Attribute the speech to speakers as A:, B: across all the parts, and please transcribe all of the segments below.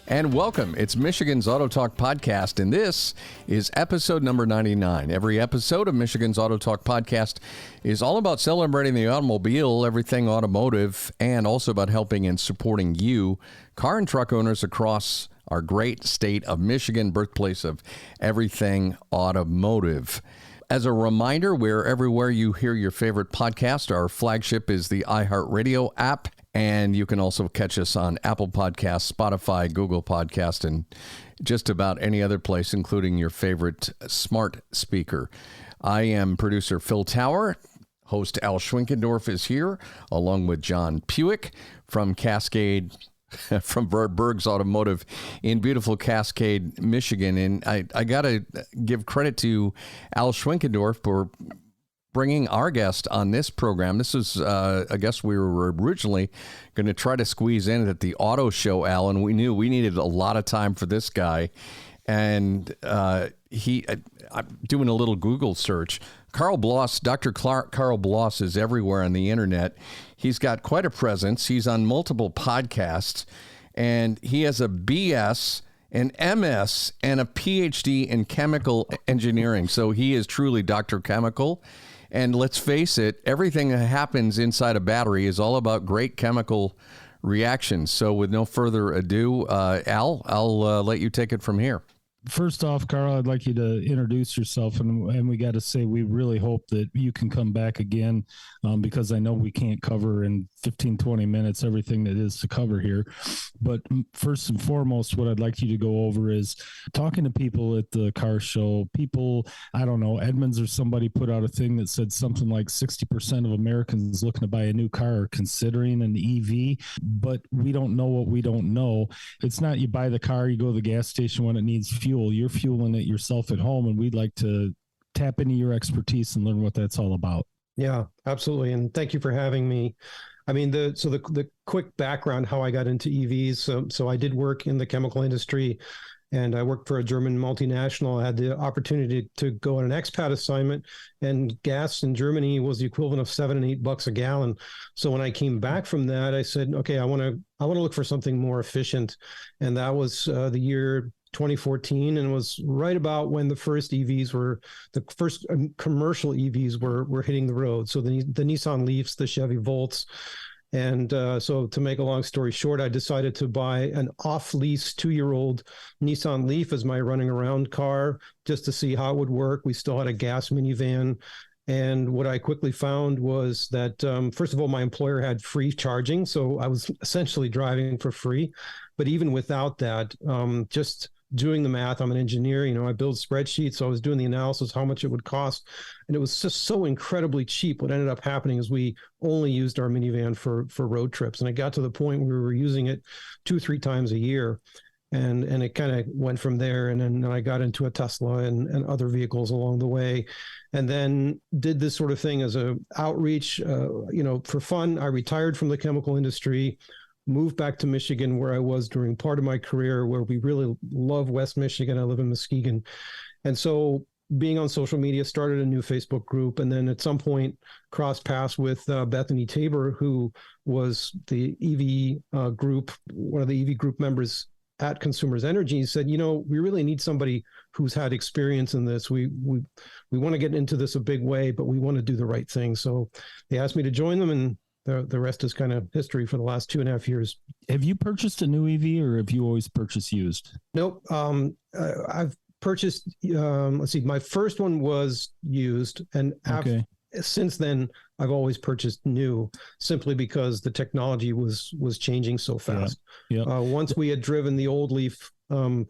A: And welcome. It's Michigan's AutoTalk Podcast, and this is episode number 99. Every episode of Michigan's AutoTalk Podcast is all about celebrating the automobile, everything automotive, and also about helping and supporting you, car and truck owners across our great state of Michigan, birthplace of everything automotive. As a reminder, we're everywhere you hear your favorite podcast. Our flagship is the iHeartRadio app. And you can also catch us on Apple Podcasts, Spotify, Google Podcast, and just about any other place, including your favorite smart speaker. I am producer Phil Tower. Host Al Schwinkendorf is here, along with John Puhek from Cascade, from Berg's Automotive in beautiful Cascade, Michigan. And I got to give credit to Al Schwinkendorf for bringing our guest on this program. This is a guest we were originally going to try to squeeze in at the auto show, Al, and we knew we needed a lot of time for this guy. And I'm doing a little Google search. Karl Bloss, Dr. Karl Bloss is everywhere on the internet. He's got quite a presence. He's on multiple podcasts, and he has a BS, an MS, and a PhD in chemical engineering. So he is truly Dr. Chemical. And let's face it, everything that happens inside a battery is all about great chemical reactions. So with no further ado, Al, I'll let you take it from here.
B: First off, Karl, I'd like you to introduce yourself, and we got to say we really hope that you can come back again because I know we can't cover in 15, 20 minutes everything that is to cover here. But first and foremost, what I'd like you to go over is talking to people at the car show. People, I don't know, Edmunds or somebody put out a thing that said something like 60% of Americans looking to buy a new car are considering an EV, but we don't know what we don't know. It's not you buy the car, you go to the gas station when it needs fuel. You're fueling it yourself at home, and we'd like to tap into your expertise and learn what that's all about.
C: Yeah, absolutely. And thank you for having me. I mean, the quick background, how I got into EVs. So I did work in the chemical industry, and I worked for a German multinational. I had the opportunity to go on an expat assignment, and gas in Germany was the equivalent of $7 and $8 a gallon. So when I came back from that, I said, okay, I want to look for something more efficient. And that was the year 2014, and it was right about when the first commercial EVs were hitting the road. So the Nissan Leafs, the Chevy Volts. And so to make a long story short, I decided to buy an off-lease 2-year-old Nissan Leaf as my running around car just to see how it would work. We still had a gas minivan. And what I quickly found was that, first of all, my employer had free charging. So I was essentially driving for free. But even without that, just doing the math, I'm an engineer, I build spreadsheets. So I was doing the analysis, how much it would cost. And it was just so incredibly cheap. What ended up happening is we only used our minivan for road trips. And it got to the point where we were using it 2-3 times a year. And it kind of went from there. And then I got into a Tesla and other vehicles along the way. And then did this sort of thing as a outreach, for fun. I retired from the chemical industry, moved back to Michigan, where I was during part of my career, where we really love West Michigan. I live in Muskegon. And so being on social media, started a new Facebook group, and then at some point crossed paths with Bethany Tabor, who was the EV group, one of the EV group members at Consumers Energy. Said, we really need somebody who's had experience in this. We want to get into this a big way, but we want to do the right thing. So they asked me to join them, and the rest is kind of history for the last 2.5 years.
B: Have you purchased a new EV, or have you always purchased used?
C: Nope. I've purchased, my first one was used, and since then I've always purchased new, simply because the technology was changing so fast. Yeah. Once we had driven the old Leaf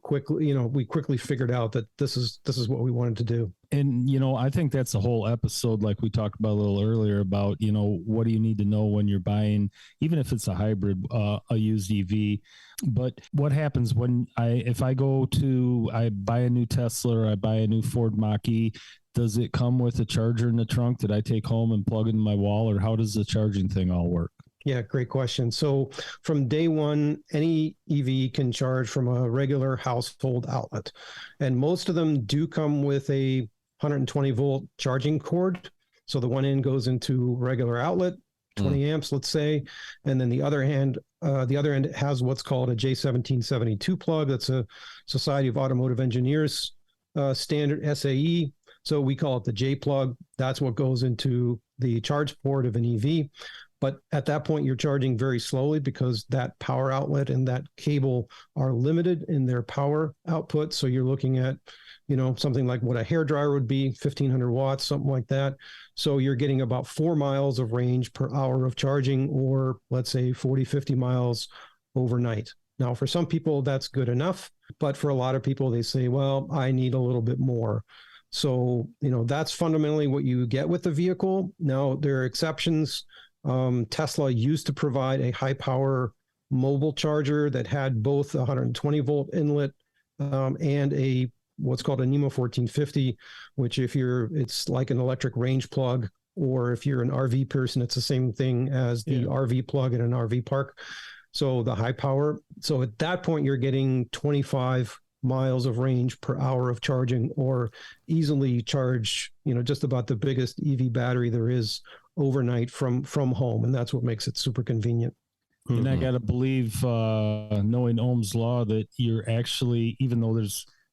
C: quickly, we quickly figured out that this is what we wanted to do.
B: And, I think that's a whole episode, like we talked about a little earlier, about, what do you need to know when you're buying, even if it's a hybrid, a used EV. But what happens if I buy a new Tesla, or I buy a new Ford Mach-E, does it come with a charger in the trunk that I take home and plug into my wall, or how does the charging thing all work?
C: Yeah, great question. So from day one, any EV can charge from a regular household outlet. And most of them do come with a 120 volt charging cord. So the one end goes into regular outlet, 20 amps, let's say. And then the other end has what's called a J1772 plug. That's a Society of Automotive Engineers standard SAE. So we call it the J plug. That's what goes into the charge port of an EV. But at that point, you're charging very slowly because that power outlet and that cable are limited in their power output. So you're looking at, something like what a hairdryer would be, 1,500 watts, something like that. So you're getting about 4 miles of range per hour of charging, or let's say 40, 50 miles overnight. Now, for some people, that's good enough. But for a lot of people, they say, well, I need a little bit more. So, that's fundamentally what you get with the vehicle. Now, there are exceptions. Tesla used to provide a high power mobile charger that had both a 120 volt inlet and what's called a NEMO 1450, which it's like an electric range plug, or if you're an RV person, it's the same thing as the RV plug in an RV park. So the high power. So at that point, you're getting 25 miles of range per hour of charging, or easily charge, just about the biggest EV battery there is overnight from home. And that's what makes it super convenient.
B: And I got to believe, knowing Ohm's law, that you're actually, even though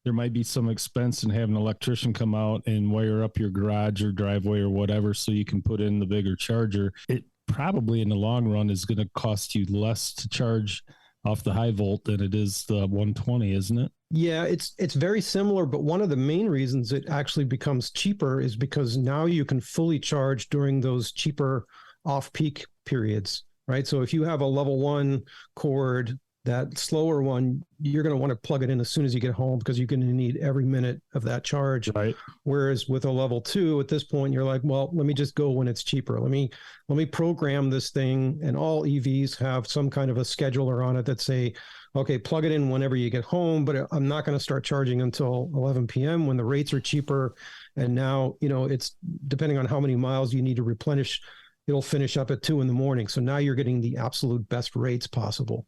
B: there might be some expense in having an electrician come out and wire up your garage or driveway or whatever so you can put in the bigger charger, it probably in the long run is going to cost you less to charge off the high volt than it is the 120, isn't it?
C: Yeah, it's very similar, but one of the main reasons it actually becomes cheaper is because now you can fully charge during those cheaper off-peak periods, right? So if you have a level 1 cord, that slower one, you're going to want to plug it in as soon as you get home because you're going to need every minute of that charge.
B: Right.
C: Whereas with a level 2, at this point, you're like, well, let me just go when it's cheaper. Let me program this thing. And all EVs have some kind of a scheduler on it that say, okay, plug it in whenever you get home, but I'm not going to start charging until 11 p.m. when the rates are cheaper. And now, it's depending on how many miles you need to replenish, it'll finish up at 2 a.m. So now you're getting the absolute best rates possible.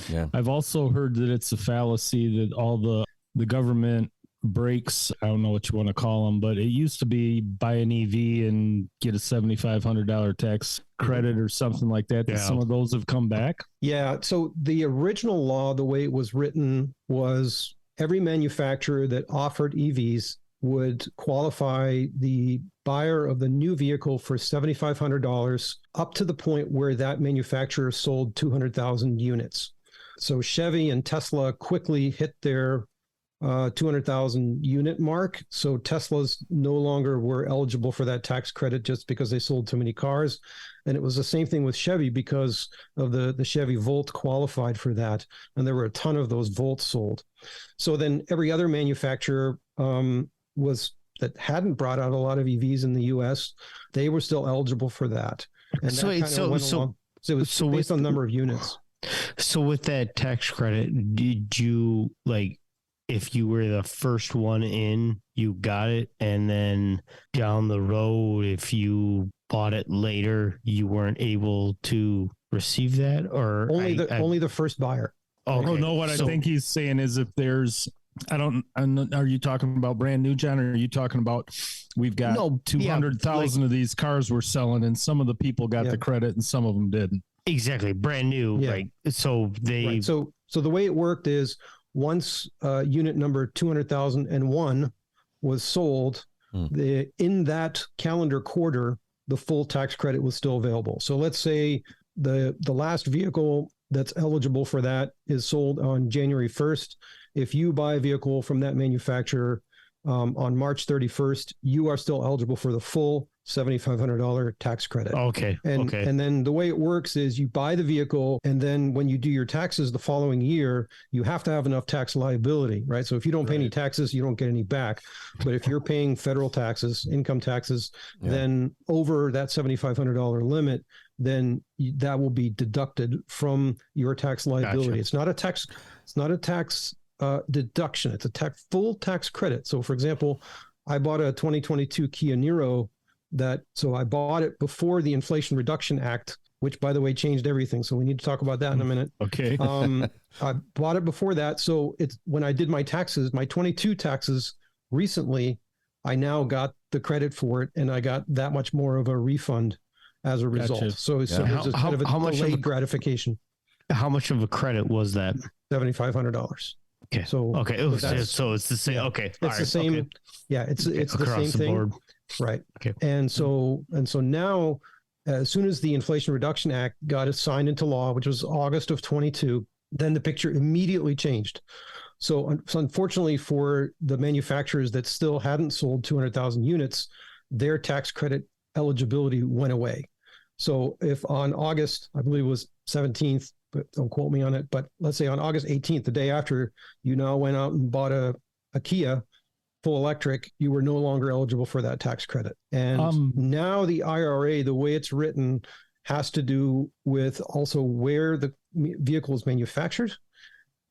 A: Yeah.
B: I've also heard that it's a fallacy that all the government breaks, I don't know what you want to call them, but it used to be buy an EV and get a $7,500 tax credit or something like that. Yeah. Some of those have come back.
C: Yeah. So the original law, the way it was written, was every manufacturer that offered EVs would qualify the buyer of the new vehicle for $7,500 up to the point where that manufacturer sold 200,000 units. So Chevy and Tesla quickly hit their 200,000 unit mark. So Teslas no longer were eligible for that tax credit just because they sold too many cars. And it was the same thing with Chevy because of the Chevy Volt qualified for that. And there were a ton of those Volts sold. So then every other manufacturer that hadn't brought out a lot of EVs in the US, they were still eligible for that. And so it was based on number of units.
D: So with that tax credit, did you, like, if you were the first one in, you got it, and then down the road, if you bought it later, you weren't able to receive that? Or
C: only the first buyer.
B: Okay. Oh no, what I think he's saying is if there's, are you talking about brand new, John, or are you talking about we've got 200,000 of these cars we're selling, and some of the people got the credit and some of them didn't?
D: Exactly, brand new. Yeah. Right. So
C: so the way it worked is once unit number 200,001 was sold, in that calendar quarter, the full tax credit was still available. So let's say the last vehicle that's eligible for that is sold on January 1st. If you buy a vehicle from that manufacturer on March 31st, you are still eligible for the full $7,500 tax credit.
D: Okay.
C: And then the way it works is you buy the vehicle, and then when you do your taxes the following year, you have to have enough tax liability, right? So if you don't pay any taxes, you don't get any back. But if you're paying federal taxes, income taxes, then over that $7,500 limit, then that will be deducted from your tax liability. Gotcha. It's not a tax deduction. It's a full tax credit. So for example, I bought a 2022 Kia Niro so I bought it before the Inflation Reduction Act, which by the way changed everything. So we need to talk about that in a minute.
B: Okay.
C: I bought it before that. So when I did my taxes, my 22 taxes recently, I now got the credit for it, and I got that much more of a refund. as a result.
B: Gotcha.
C: So there's a kind of a delayed gratification.
D: How much of a credit was that?
C: $7,500.
D: Okay.
C: So
D: it's the same. Okay.
C: It's the same. Okay. Yeah. It's the same thing. Board. Right.
D: Okay.
C: And so now, as soon as the Inflation Reduction Act got signed into law, which was August of 22, then the picture immediately changed. So unfortunately for the manufacturers that still hadn't sold 200,000 units, their tax credit eligibility went away. So if on August, I believe it was 17th, but don't quote me on it, but let's say on August 18th, the day after you now went out and bought a Kia full electric, you were no longer eligible for that tax credit. And now the IRA, the way it's written, has to do with also where the vehicle is manufactured,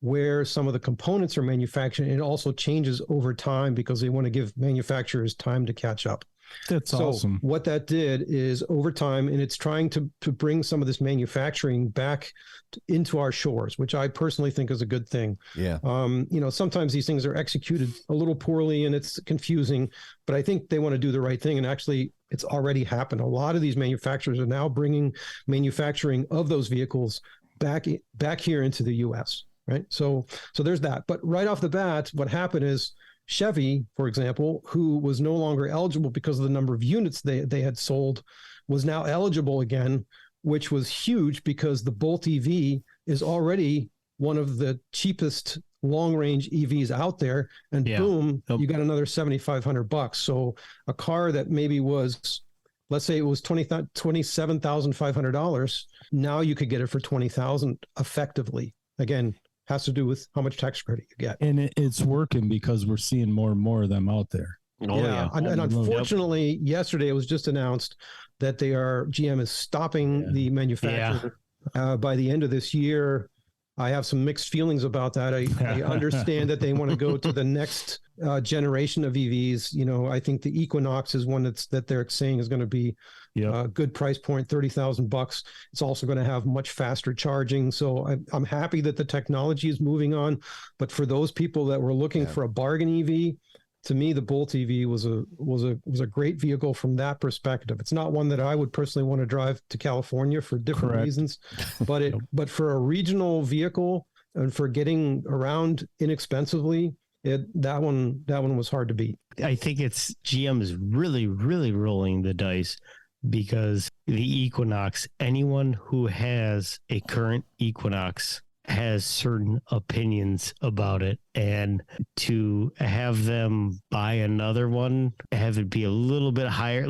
C: where some of the components are manufactured, and it also changes over time because they want to give manufacturers time to catch up.
B: That's awesome.
C: What that did is over time, and it's trying to bring some of this manufacturing back into our shores, which I personally think is a good thing.
A: Yeah.
C: Sometimes these things are executed a little poorly and it's confusing, but I think they want to do the right thing. And actually, it's already happened. A lot of these manufacturers are now bringing manufacturing of those vehicles back here into the U.S. Right. So there's that. But right off the bat, what happened is Chevy, for example, who was no longer eligible because of the number of units they had sold, was now eligible again, which was huge because the Bolt EV is already one of the cheapest long-range EVs out there. And boom, you got another $7,500. So a car that maybe was, let's say it was $27,500. Now you could get it for $20,000 effectively. Again, has to do with how much tax credit you get.
B: And it's working because we're seeing more and more of them out there.
C: And unfortunately, yesterday it was just announced that GM is stopping the manufacturing by the end of this year. I have some mixed feelings about that. I understand that they want to go to the next generation of EVs. I think the Equinox is one that they're saying is going to be a good price point, $30,000. It's also going to have much faster charging. So I'm happy that the technology is moving on. But for those people that were looking for a bargain EV, to me, the Bolt EV was a great vehicle from that perspective. It's not one that I would personally want to drive to California for different reasons, but for a regional vehicle and for getting around inexpensively, that one was hard to beat.
D: I think it's GM is really, really rolling the dice because the Equinox, anyone who has a current Equinox has certain opinions about it, and to have them buy another one, have it be a little bit higher.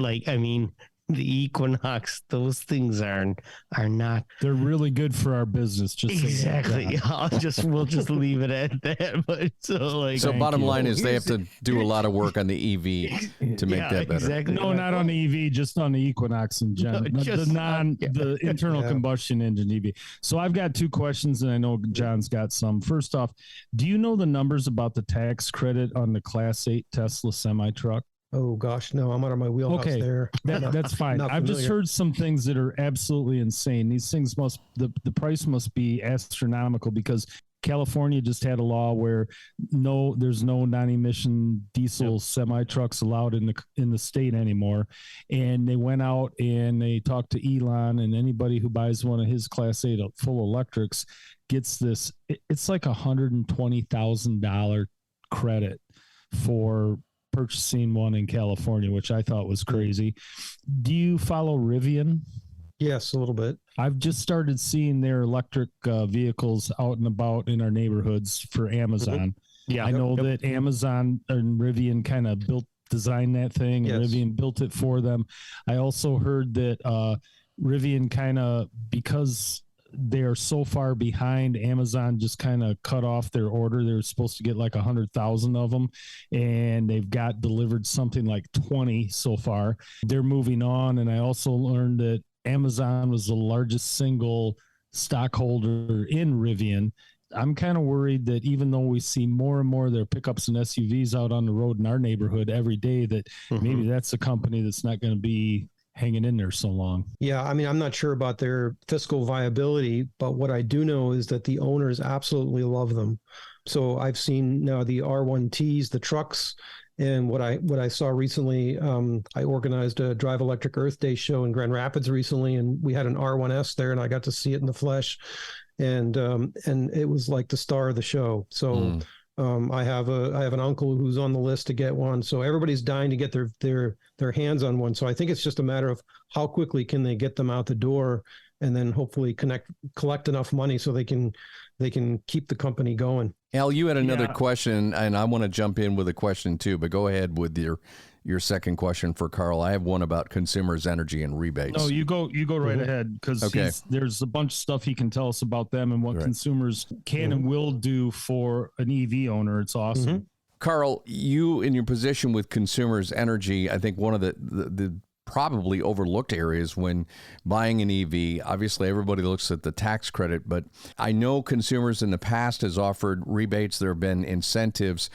D: The Equinox, those things are not.
B: They're really good for our business. Just
D: exactly. We'll just leave it at that. But
A: so bottom line is they have to do a lot of work on the EV to make that better.
D: Exactly.
B: No, not on the EV, just on the Equinox and the internal combustion engine EV. So I've got two questions, and I know John's got some. First off, do you know the numbers about the tax credit on the Class 8 Tesla semi truck?
C: Oh gosh, no, I'm out of my wheelhouse there.
B: That's fine. I've just heard some things that are absolutely insane. These things the price must be astronomical because California just had a law where there's no non-emission diesel semi trucks allowed in the state anymore. And they went out and they talked to Elon, and anybody who buys one of his Class 8 full electrics gets this. It's like $120,000 credit for purchasing one in California, which I thought was crazy. Do you follow Rivian?
C: Yes, a little bit.
B: I've just started seeing their electric vehicles out and about in our neighborhoods for Amazon. Mm-hmm. Yeah, I know that Amazon and Rivian kind of designed that thing. Yes. And Rivian built it for them. I also heard that Rivian kind of, because they're so far behind, Amazon just kind of cut off their order. They're supposed to get like 100,000 of them, and they've got delivered something like 20 so far. They're moving on. And I also learned that Amazon was the largest single stockholder in Rivian. I'm kind of worried that even though we see more and more of their pickups and SUVs out on the road in our neighborhood every day, that maybe that's a company that's not going to be hanging in there so long.
C: Yeah, I mean, I'm not sure about their fiscal viability, but what I do know is that the owners absolutely love them. So I've seen now the R1Ts, the trucks, And what I saw recently, I organized a Drive Electric Earth Day show in Grand Rapids recently, and we had an R1S there, and I got to see it in the flesh, and it was like the star of the show. So I have an uncle who's on the list to get one. So everybody's dying to get their hands on one. So I think it's just a matter of how quickly can they get them out the door, and then hopefully collect enough money so they can keep the company going.
A: Al, you had another question, and I want to jump in with a question too, but go ahead with your second question for Karl. I have one about consumers' energy and rebates.
B: No, you go right ahead, because there's a bunch of stuff he can tell us about them and what consumers can and will do for an EV owner. It's awesome.
A: Karl, you in your position with consumers' energy, I think one of the probably overlooked areas when buying an EV. Obviously, everybody looks at the tax credit, but I know consumers in the past has offered rebates. There have been incentives.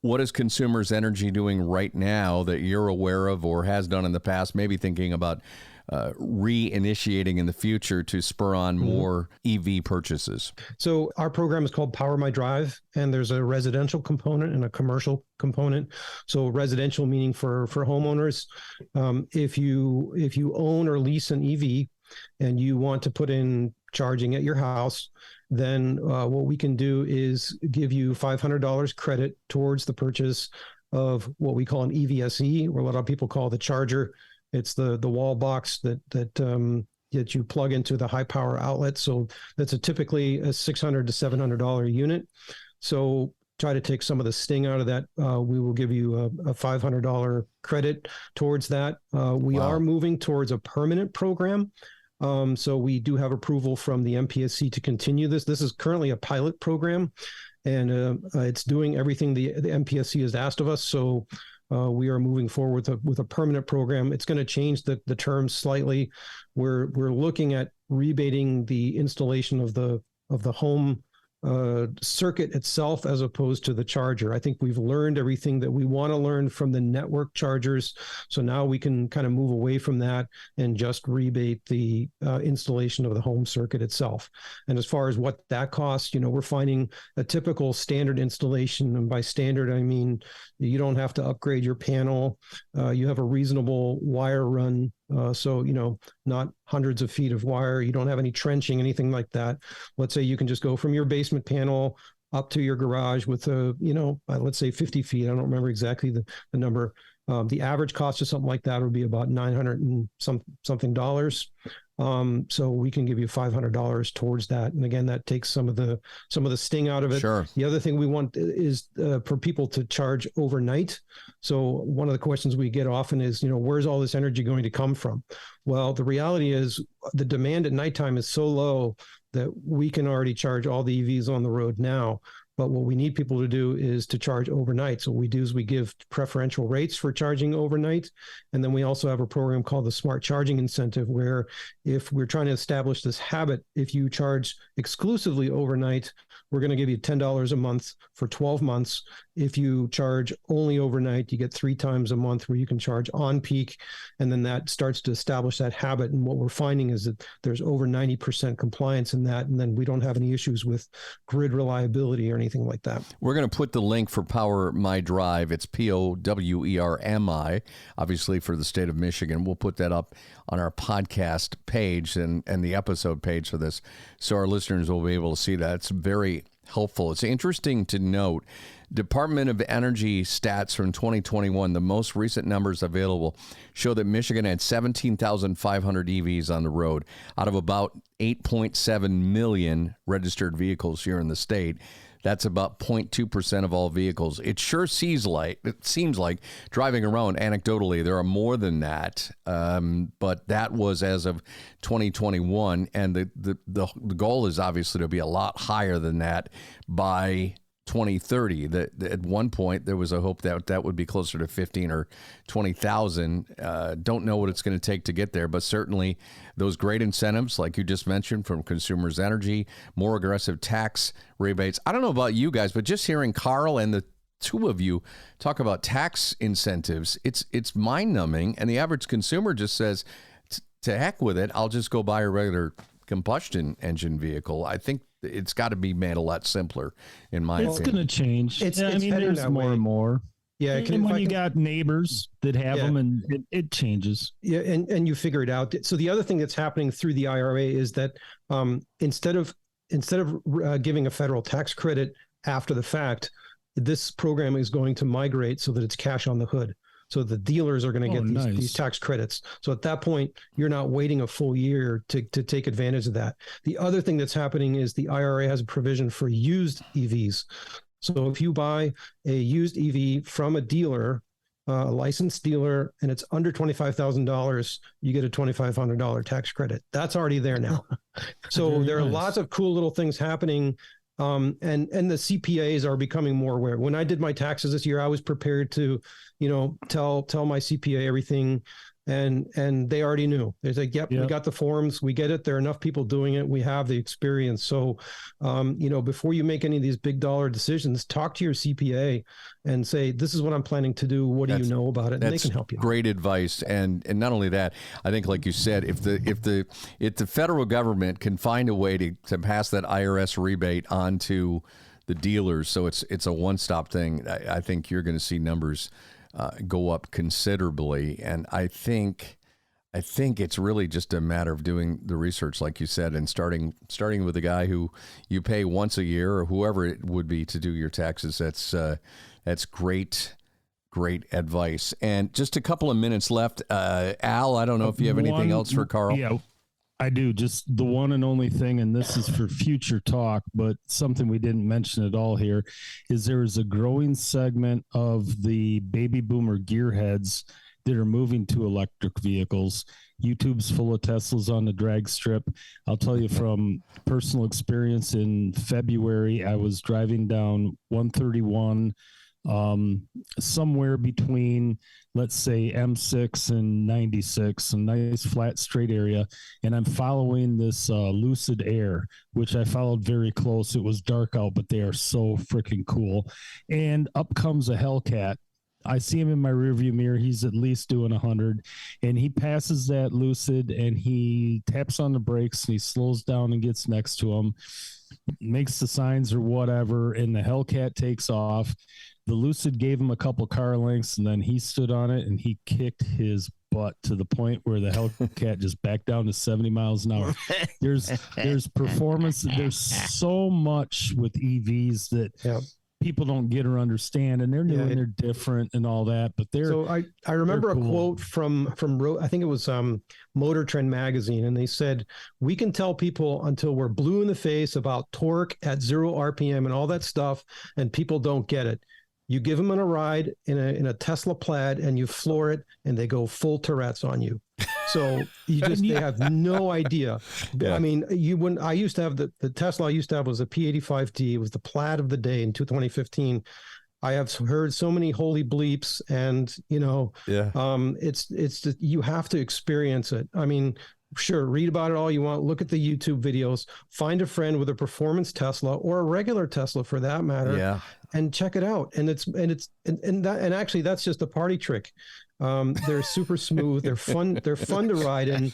A: What is Consumers Energy doing right now that you're aware of or has done in the past, maybe thinking about reinitiating in the future to spur on more EV purchases? So
C: our program is called Power My Drive, and there's a residential component and a commercial component. So residential meaning for homeowners. If you own or lease an EV and you want to put in charging at your house, then what we can do is give you $500 credit towards the purchase of what we call an EVSE, or a lot of people call the charger. It's the wall box that you plug into the high power outlet. So that's typically a $600 to $700 unit. So try to take some of the sting out of that. We will give you a $500 credit towards that. We are moving towards a permanent program. So we do have approval from the MPSC to continue this. This is currently a pilot program, and it's doing everything the MPSC has asked of us. So we are moving forward with a permanent program. It's going to change the terms slightly. We're looking at rebating the installation of the home circuit itself as opposed to the charger. I think we've learned everything that we want to learn from the network chargers. So now we can kind of move away from that and just rebate the installation of the home circuit itself. And as far as what that costs, we're finding a typical standard installation. And by standard, I mean, you don't have to upgrade your panel. You have a reasonable wire run. So, not hundreds of feet of wire. You don't have any trenching, anything like that. Let's say you can just go from your basement panel up to your garage with let's say 50 feet. I don't remember exactly the number. The average cost of something like that would be about $900 and something dollars. So we can give you $500 towards that. And again, that takes some of the sting out of it.
A: Sure.
C: The other thing we want is for people to charge overnight. So one of the questions we get often is, where's all this energy going to come from? Well, the reality is the demand at nighttime is so low that we can already charge all the EVs on the road now. But what we need people to do is to charge overnight. So what we do is we give preferential rates for charging overnight. And then we also have a program called the Smart Charging Incentive, where if we're trying to establish this habit, if you charge exclusively overnight, we're going to give you $10 a month for 12 months. If you charge only overnight, you get 3 times a month where you can charge on peak. And then that starts to establish that habit. And what we're finding is that there's over 90% compliance in that. And then we don't have any issues with grid reliability or anything like that.
A: We're going to put the link for Power My Drive. It's POWERMI, obviously for the state of Michigan. We'll put that up on our podcast page and the episode page for this, so our listeners will be able to see that. It's very helpful. It's interesting to note, Department of Energy stats from 2021, the most recent numbers available, show that Michigan had 17,500 EVs on the road out of about 8.7 million registered vehicles here in the state. That's about 0.2% of all vehicles. It seems like driving around, anecdotally, there are more than that. But that was as of 2021. And the goal is obviously to be a lot higher than that by 2030. At one point, there was a hope that would be closer to 15 or 20,000. Don't know what it's going to take to get there, but certainly those great incentives, like you just mentioned, from Consumers Energy, more aggressive tax rebates. I don't know about you guys, but just hearing Karl and the two of you talk about tax incentives, it's mind-numbing, and the average consumer just says, to heck with it, I'll just go buy a regular combustion engine vehicle. I think it's got to be made a lot simpler, in my opinion.
B: It's going to change.
C: It's
B: there's more and more.
C: Yeah,
B: and when you got neighbors that have them, and it changes.
C: Yeah, and you figure it out. So the other thing that's happening through the IRA is that instead of giving a federal tax credit after the fact, this program is going to migrate so that it's cash on the hood. So the dealers are going to get these tax credits. So at that point, you're not waiting a full year to take advantage of that. The other thing that's happening is the IRA has a provision for used EVs. So if you buy a used EV from a dealer, a licensed dealer, and it's under $25,000, you get a $2,500 tax credit. That's already there now. So there are lots of cool little things happening. And the CPAs are becoming more aware. When I did my taxes this year, I was prepared to, tell my CPA everything, and they already knew. They're like, yep, we got the forms, we get it. There are enough people doing it. We have the experience. So, before you make any of these big dollar decisions, talk to your CPA and say, this is what I'm planning to do. What do you know about it? And they can help you.
A: Great advice. And not only that, I think, like you said, if the federal government can find a way to pass that IRS rebate onto the dealers, so it's a one-stop thing, I think you're going to see numbers go up considerably. And I think it's really just a matter of doing the research, like you said, and starting with the guy who you pay once a year or whoever it would be to do your taxes. That's great advice. And just a couple of minutes left. Al, I don't know if you have anything else for Karl.
B: Yeah, I do. Just the one and only thing, and this is for future talk, but something we didn't mention at all here, is there is a growing segment of the baby boomer gearheads that are moving to electric vehicles. YouTube's full of Teslas on the drag strip. I'll tell you from personal experience, in February, I was driving down 131, somewhere between, let's say, M6 and 96, a nice flat straight area, and I'm following this Lucid Air, which I followed very close. It was dark out, but they are so freaking cool. And up comes a Hellcat. I see him in my rearview mirror. He's at least doing 100, and he passes that Lucid, and he taps on the brakes, and he slows down and gets next to him, makes the signs or whatever, and the Hellcat takes off. The Lucid gave him a couple car lengths, and then he stood on it, and he kicked his butt to the point where the Hellcat just backed down to 70 miles an hour. There's performance. There's so much with EVs that people don't get or understand, and they're new and they're different and all that. But
C: so I remember cool. A quote from I think it was Motor Trend magazine, and they said, we can tell people until we're blue in the face about torque at 0 RPM and all that stuff, and people don't get it. You give them a ride in a Tesla Plaid, and you floor it, and they go full Tourette's on you. So they have no idea. Yeah. I mean, I used to have the Tesla I used to have was a P85D. It was the Plaid of the day in 2015. I have heard so many holy bleeps, and it's you have to experience it. I mean, sure, read about it all you want. Look at the YouTube videos. Find a friend with a performance Tesla or a regular Tesla, for that matter, and check it out. And actually, that's just a party trick. They're super smooth. They're fun. They're fun to ride in.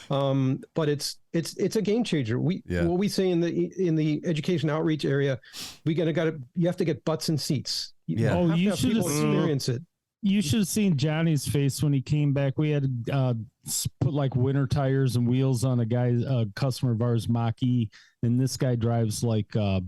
C: But it's a game changer. What we say in the education outreach area, you have to get butts and seats. You should experience it.
B: You should have seen Johnny's face when he came back. We had put like winter tires and wheels on a customer of ours, Mach-E, and this guy drives like a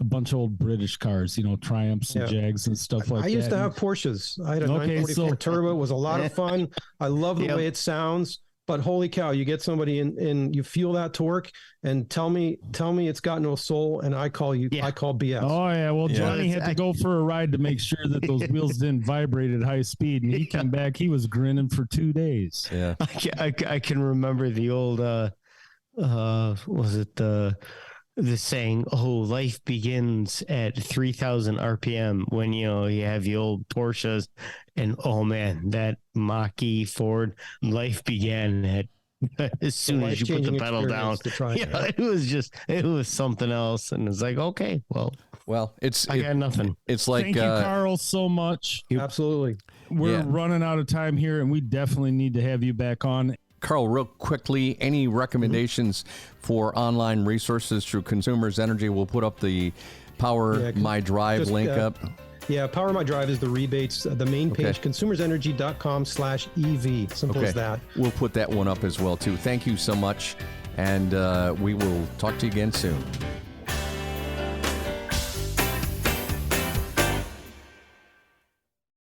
B: bunch of old British cars, Triumphs and Jags and stuff like that.
C: I used to have Porsches. I had a 944 Turbo. It was a lot of fun. I love the way it sounds. But holy cow, you get somebody and you feel that torque, and tell me it's got no soul, and I call BS.
B: Oh yeah, well Johnny had to go for a ride to make sure that those wheels didn't vibrate at high speed, and he came back, he was grinning for 2 days.
D: Yeah, I can remember the old was it the saying, life begins at 3,000 RPM, when you have the old Porsches, and man, that Mach-E Ford, life began at as soon as you put the pedal down. It was something else, and it's like, okay, well, I got nothing.
A: It's like,
B: thank you, Karl, so much.
C: Absolutely.
B: We're running out of time here, and we definitely need to have you back on.
A: Karl, real quickly, any recommendations for online resources through Consumers Energy? We'll put up the Power My Drive link up.
C: Yeah, Power My Drive is the rebates. The main page, consumersenergy.com/EV. Simple as that.
A: We'll put that one up as well, too. Thank you so much, and we will talk to you again soon.